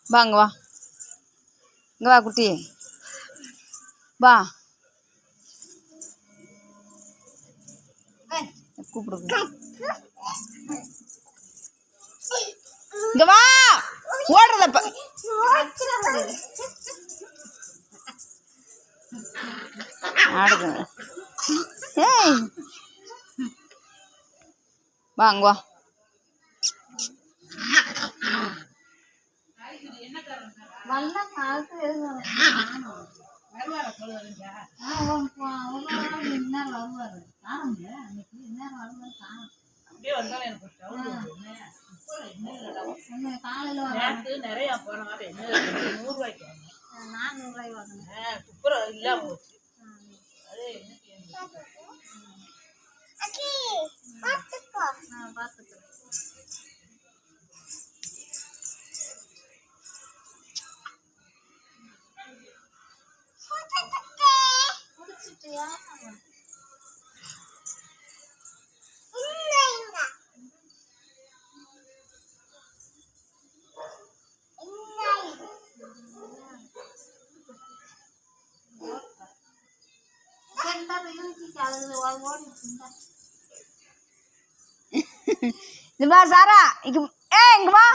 வா இங்கே வா, இங்கே வா குட்டி, வா கூப்பிடு, இங்கே வா, ஓடுறதப்ப ஆடுது. ஏய் வா அங்கே வா. நிறைய போன வாரம் 100 ரூபாய்க்கு 400 ரூபாய் வாங்கினேன். குப்புறம் இல்லாம போச்சு. அது என்ன பார்த்துக்கோ. இது வா சாரா, இங்க இங்க வா.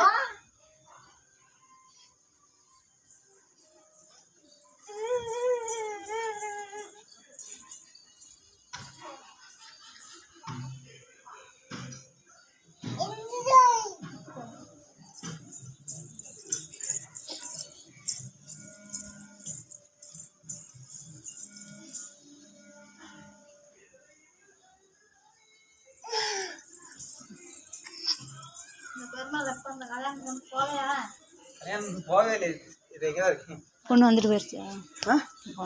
போவே இல்லை. பொண்ணு வந்துட்டு போயிருச்சா?